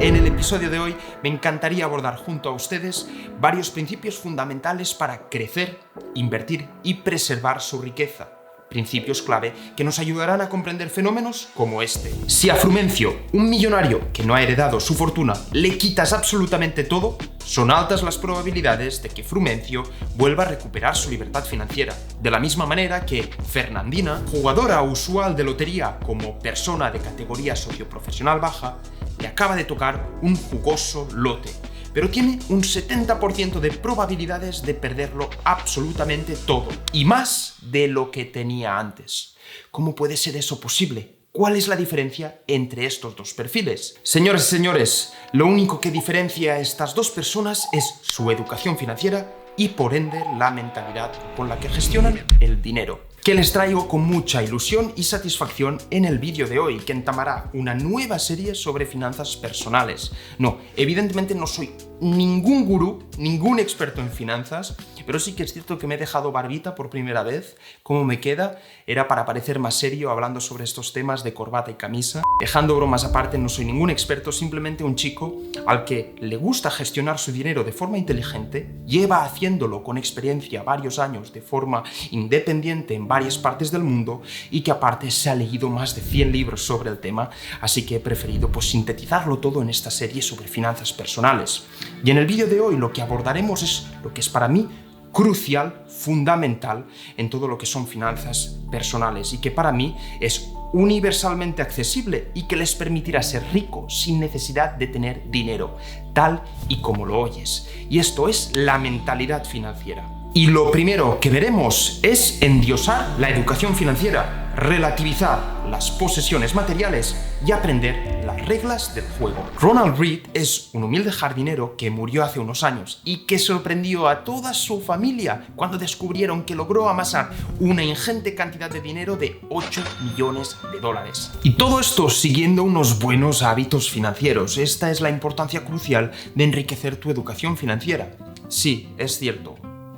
En el episodio de hoy me encantaría abordar junto a ustedes varios principios fundamentales para crecer, invertir y preservar su riqueza. Principios clave que nos ayudarán a comprender fenómenos como este. Si a Frumencio, un millonario que no ha heredado su fortuna, le quitas absolutamente todo, son altas las probabilidades de que Frumencio vuelva a recuperar su libertad financiera. De la misma manera que Fernandina, jugadora usual de lotería como persona de categoría socioprofesional baja, le acaba de tocar un jugoso lote, pero tiene un 70% de probabilidades de perderlo absolutamente todo, y más de lo que tenía antes. ¿Cómo puede ser eso posible? ¿Cuál es la diferencia entre estos dos perfiles? Señores y señores, lo único que diferencia a estas dos personas es su educación financiera y por ende la mentalidad con la que gestionan el dinero, que les traigo con mucha ilusión y satisfacción en el vídeo de hoy, que entamará una nueva serie sobre finanzas personales. No, evidentemente no soy ningún gurú, ningún experto en finanzas, pero sí que es cierto que me he dejado barbita por primera vez. ¿Cómo me queda? Era para parecer más serio hablando sobre estos temas de corbata y camisa. Dejando bromas aparte, no soy ningún experto, simplemente un chico al que le gusta gestionar su dinero de forma inteligente, lleva haciéndolo con experiencia varios años de forma independiente en varias partes del mundo y que aparte se ha leído más de 100 libros sobre el tema, así que he preferido sintetizarlo todo en esta serie sobre finanzas personales. Y en el vídeo de hoy lo que abordaremos es lo que es para mí crucial, fundamental en todo lo que son finanzas personales y que para mí es universalmente accesible y que les permitirá ser ricos sin necesidad de tener dinero, tal y como lo oyes. Y esto es la mentalidad financiera. Y lo primero que veremos es endiosar la educación financiera, relativizar las posesiones materiales y aprender las reglas del juego. Ronald Read es un humilde jardinero que murió hace unos años y que sorprendió a toda su familia cuando descubrieron que logró amasar una ingente cantidad de dinero de 8 millones de dólares. Y todo esto siguiendo unos buenos hábitos financieros. Esta es la importancia crucial de enriquecer tu educación financiera. Sí, es cierto.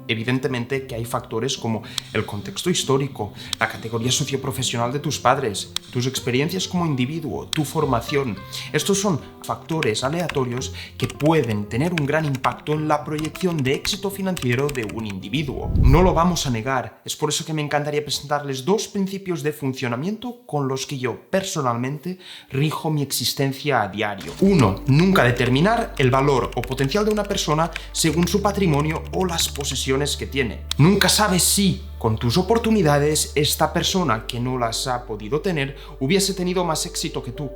Evidentemente que hay factores como el contexto histórico, la categoría socioprofesional de tus padres, tus experiencias como individuo, tu formación. Estos son factores aleatorios que pueden tener un gran impacto en la proyección de éxito financiero de un individuo. No lo vamos a negar, es por eso que me encantaría presentarles dos principios de funcionamiento con los que yo personalmente rijo mi existencia a diario. 1. Nunca determinar el valor o potencial de una persona según su patrimonio o las posesiones que tiene. Nunca sabes si, con tus oportunidades, esta persona que no las ha podido tener hubiese tenido más éxito que tú.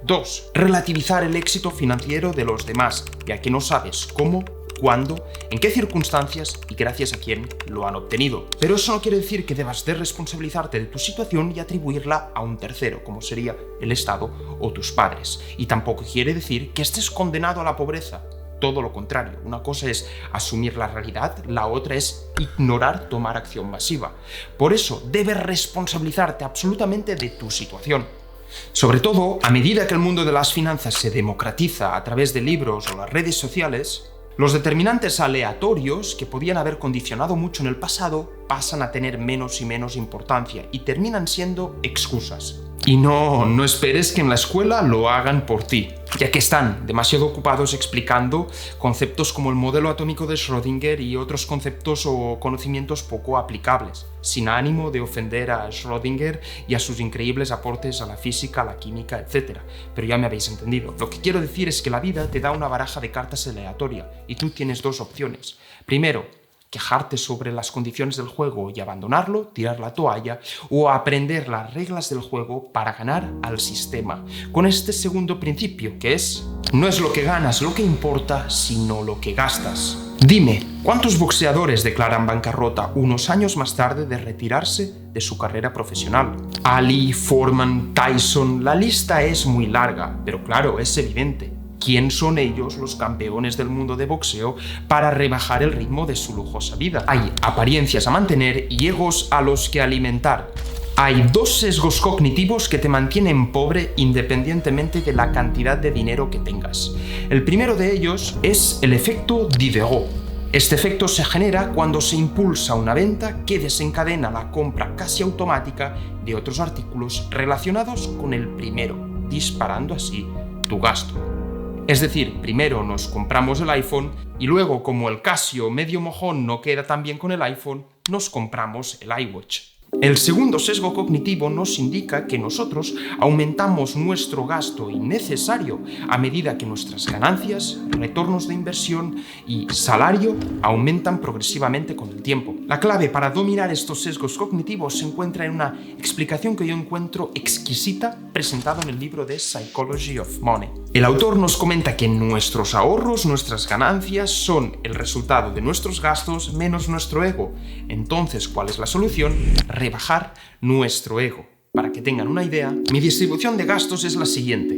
2. Relativizar el éxito financiero de los demás, ya que no sabes cómo, cuándo, en qué circunstancias y gracias a quién lo han obtenido. Pero eso no quiere decir que debas de responsabilizarte de tu situación y atribuirla a un tercero, como sería el Estado o tus padres. Y tampoco quiere decir que estés condenado a la pobreza. Todo lo contrario, una cosa es asumir la realidad, la otra es ignorar tomar acción masiva. Por eso, debes responsabilizarte absolutamente de tu situación. Sobre todo, a medida que el mundo de las finanzas se democratiza a través de libros o las redes sociales, los determinantes aleatorios que podían haber condicionado mucho en el pasado pasan a tener menos y menos importancia y terminan siendo excusas. Y no esperes que en la escuela lo hagan por ti, ya que están demasiado ocupados explicando conceptos como el modelo atómico de Schrödinger y otros conceptos o conocimientos poco aplicables, sin ánimo de ofender a Schrödinger y a sus increíbles aportes a la física, a la química, etc. Pero ya me habéis entendido. Lo que quiero decir es que la vida te da una baraja de cartas aleatoria y tú tienes dos opciones. Primero, quejarte sobre las condiciones del juego y abandonarlo, tirar la toalla, o aprender las reglas del juego para ganar al sistema. Con este segundo principio, que es, no es lo que ganas lo que importa, sino lo que gastas. Dime, ¿cuántos boxeadores declaran bancarrota unos años más tarde de retirarse de su carrera profesional? Ali, Foreman, Tyson, la lista es muy larga, pero claro, es evidente. ¿Quién son ellos, los campeones del mundo de boxeo, para rebajar el ritmo de su lujosa vida? Hay apariencias a mantener y egos a los que alimentar. Hay dos sesgos cognitivos que te mantienen pobre independientemente de la cantidad de dinero que tengas. El primero de ellos es el efecto Diderot. Este efecto se genera cuando se impulsa una venta que desencadena la compra casi automática de otros artículos relacionados con el primero, disparando así tu gasto. Es decir, primero nos compramos el iPhone y luego, como el Casio medio mojón no queda tan bien con el iPhone, nos compramos el iWatch. El segundo sesgo cognitivo nos indica que nosotros aumentamos nuestro gasto innecesario a medida que nuestras ganancias, retornos de inversión y salario aumentan progresivamente con el tiempo. La clave para dominar estos sesgos cognitivos se encuentra en una explicación que yo encuentro exquisita presentada en el libro de Psychology of Money. El autor nos comenta que nuestros ahorros, nuestras ganancias son el resultado de nuestros gastos menos nuestro ego. Entonces, ¿cuál es la solución? Rebajar nuestro ego. Para que tengan una idea, mi distribución de gastos es la siguiente.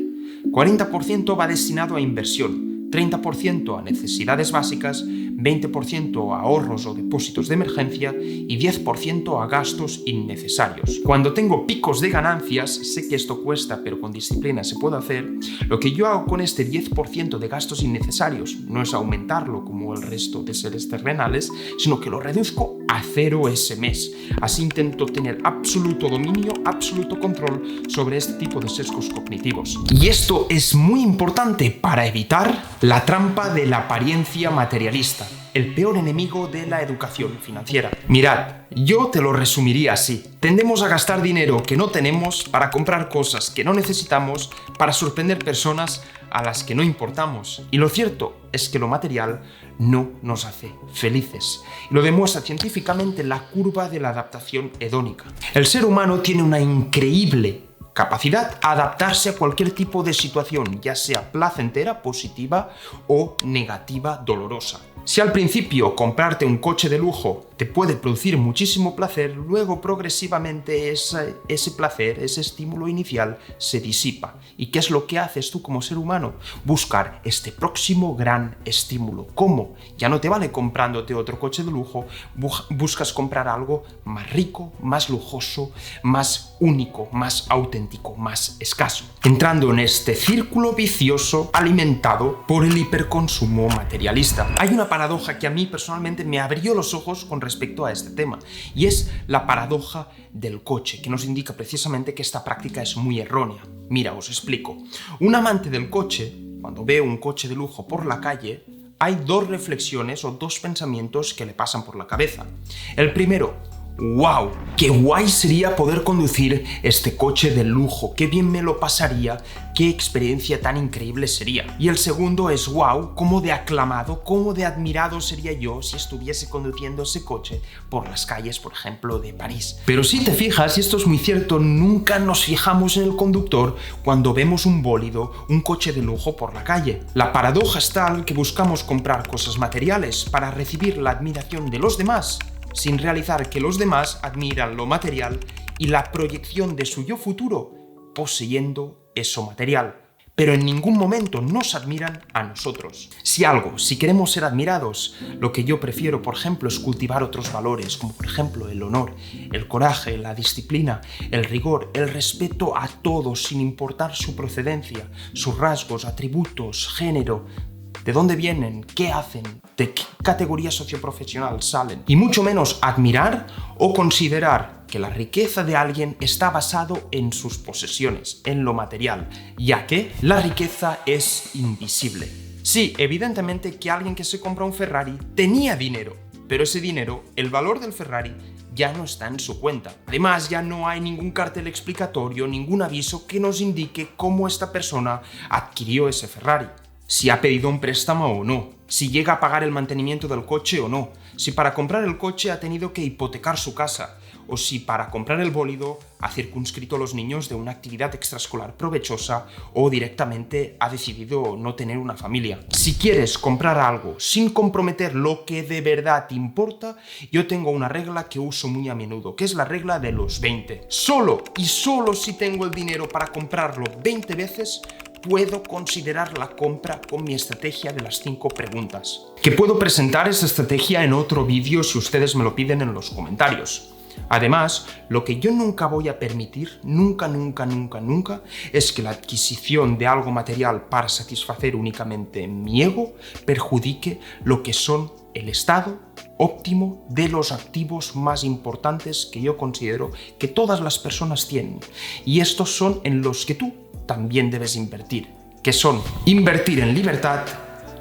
40% va destinado a inversión, 30% a necesidades básicas, 20% a ahorros o depósitos de emergencia y 10% a gastos innecesarios. Cuando tengo picos de ganancias, sé que esto cuesta, pero con disciplina se puede hacer, lo que yo hago con este 10% de gastos innecesarios no es aumentarlo como el resto de seres terrenales, sino que lo reduzco a 0 ese mes. Así intento tener absoluto dominio, absoluto control sobre este tipo de sesgos cognitivos. Y esto es muy importante para evitar la trampa de la apariencia materialista, el peor enemigo de la educación financiera. Mirad, yo te lo resumiría así. Tendemos a gastar dinero que no tenemos para comprar cosas que no necesitamos, para sorprender personas a las que no importamos. Y lo cierto es que lo material no nos hace felices. Y lo demuestra científicamente la curva de la adaptación hedónica. El ser humano tiene una increíble capacidad a adaptarse a cualquier tipo de situación, ya sea placentera, positiva o negativa, dolorosa. Si al principio comprarte un coche de lujo te puede producir muchísimo placer, luego progresivamente ese placer, ese estímulo inicial se disipa. ¿Y qué es lo que haces tú como ser humano? Buscar este próximo gran estímulo. ¿Cómo? Ya no te vale comprándote otro coche de lujo, buscas comprar algo más rico, más lujoso, más único, más auténtico, más escaso. Entrando en este círculo vicioso alimentado por el hiperconsumo materialista. Hay una paradoja que a mí personalmente me abrió los ojos con respecto a este tema, y es la paradoja del coche, que nos indica precisamente que esta práctica es muy errónea. Mira, os explico. Un amante del coche, cuando ve un coche de lujo por la calle, hay dos reflexiones o dos pensamientos que le pasan por la cabeza. El primero: ¡wow! ¡Qué guay sería poder conducir este coche de lujo! ¡Qué bien me lo pasaría! ¡Qué experiencia tan increíble sería! Y el segundo es: ¡wow! ¡Cómo de aclamado, cómo de admirado sería yo si estuviese conduciendo ese coche por las calles, por ejemplo, de París! Pero si te fijas, y esto es muy cierto, nunca nos fijamos en el conductor cuando vemos un bólido, un coche de lujo por la calle. La paradoja es tal que buscamos comprar cosas materiales para recibir la admiración de los demás, sin realizar que los demás admiran lo material y la proyección de su yo futuro poseyendo eso material. Pero en ningún momento nos admiran a nosotros. Si queremos ser admirados, lo que yo prefiero, por ejemplo, es cultivar otros valores, como por ejemplo el honor, el coraje, la disciplina, el rigor, el respeto a todos sin importar su procedencia, sus rasgos, atributos, género, de dónde vienen, qué hacen, de qué categoría socioprofesional salen. Y mucho menos admirar o considerar que la riqueza de alguien está basado en sus posesiones, en lo material, ya que la riqueza es invisible. Sí, evidentemente que alguien que se compra un Ferrari tenía dinero, pero ese dinero, el valor del Ferrari, ya no está en su cuenta. Además, ya no hay ningún cartel explicatorio, ningún aviso que nos indique cómo esta persona adquirió ese Ferrari. Si ha pedido un préstamo o no, si llega a pagar el mantenimiento del coche o no, si para comprar el coche ha tenido que hipotecar su casa, o si para comprar el bólido ha circunscrito a los niños de una actividad extraescolar provechosa o directamente ha decidido no tener una familia. Si quieres comprar algo sin comprometer lo que de verdad te importa, yo tengo una regla que uso muy a menudo, que es la regla de los 20. Solo y solo si tengo el dinero para comprarlo 20 veces, puedo considerar la compra con mi estrategia de las 5 preguntas. Que puedo presentar esa estrategia en otro vídeo si ustedes me lo piden en los comentarios. Además, lo que yo nunca voy a permitir, nunca, es que la adquisición de algo material para satisfacer únicamente mi ego perjudique lo que son el estado óptimo de los activos más importantes que yo considero que todas las personas tienen. Y estos son en los que tú también debes invertir. que son invertir en libertad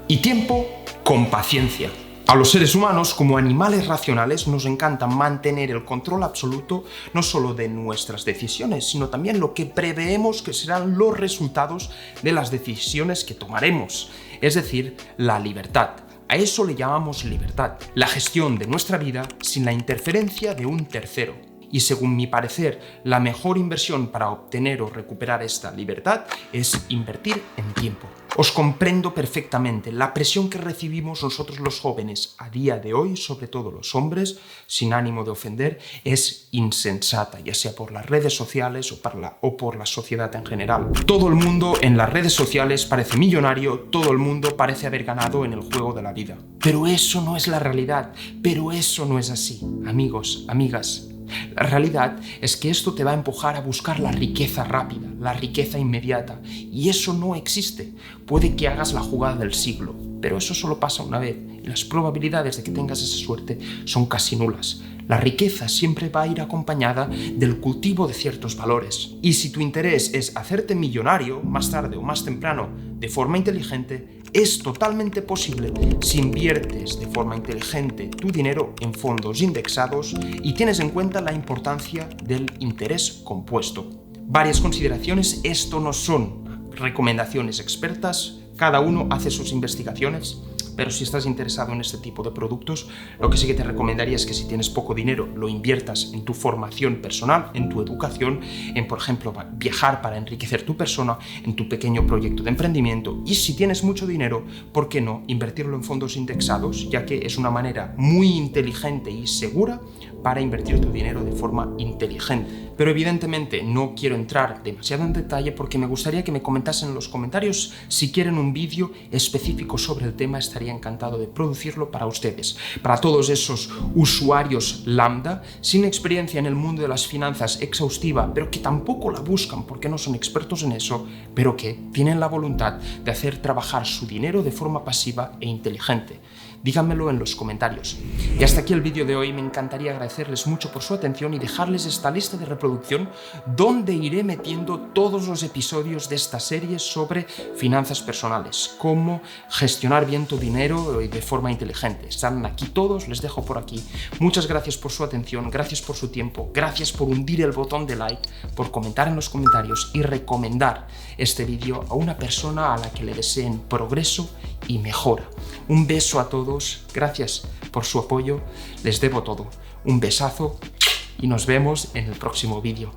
y tiempo con paciencia. A los seres humanos, como animales racionales, nos encanta mantener el control absoluto no solo de nuestras decisiones, sino también lo que preveemos que serán los resultados de las decisiones que tomaremos, es decir, la libertad. A eso le llamamos libertad, la gestión de nuestra vida sin la interferencia de un tercero. Y según mi parecer, la mejor inversión para obtener o recuperar esta libertad es invertir en tiempo. Os comprendo perfectamente. La presión que recibimos nosotros los jóvenes a día de hoy, sobre todo los hombres, sin ánimo de ofender, es insensata, ya sea por las redes sociales o por la sociedad en general. Todo el mundo en las redes sociales parece millonario, todo el mundo parece haber ganado en el juego de la vida. Pero eso no es la realidad, pero eso no es así. Amigos, amigas, la realidad es que esto te va a empujar a buscar la riqueza rápida, la riqueza inmediata, y eso no existe. Puede que hagas la jugada del siglo, pero eso solo pasa una vez, y las probabilidades de que tengas esa suerte son casi nulas. La riqueza siempre va a ir acompañada del cultivo de ciertos valores. Y si tu interés es hacerte millonario, más tarde o más temprano, de forma inteligente, es totalmente posible si inviertes de forma inteligente tu dinero en fondos indexados y tienes en cuenta la importancia del interés compuesto. Varias consideraciones, esto no son recomendaciones expertas, cada uno hace sus investigaciones, pero si estás interesado en este tipo de productos, lo que sí que te recomendaría es que si tienes poco dinero, lo inviertas en tu formación personal, en tu educación, en, por ejemplo, viajar para enriquecer tu persona, en tu pequeño proyecto de emprendimiento. Y si tienes mucho dinero, ¿por qué no invertirlo en fondos indexados? Ya que es una manera muy inteligente y segura para invertir tu dinero de forma inteligente. Pero evidentemente no quiero entrar demasiado en detalle porque me gustaría que me comentasen en los comentarios si quieren un vídeo específico sobre el tema. Estaría encantado de producirlo para ustedes, para todos esos usuarios lambda sin experiencia en el mundo de las finanzas exhaustiva, pero que tampoco la buscan porque no son expertos en eso, pero que tienen la voluntad de hacer trabajar su dinero de forma pasiva e inteligente. Díganmelo en los comentarios. Y hasta aquí el vídeo de hoy. Me encantaría agradecerles mucho por su atención y dejarles esta lista de reproducción donde iré metiendo todos los episodios de esta serie sobre finanzas personales, cómo gestionar bien tu dinero de forma inteligente. Están aquí todos, les dejo por aquí. Muchas gracias por su atención, gracias por su tiempo, gracias por hundir el botón de like, por comentar en los comentarios y recomendar este vídeo a una persona a la que le deseen progreso y mejora. Un beso a todos, gracias por su apoyo, les debo todo. Un besazo y nos vemos en el próximo vídeo.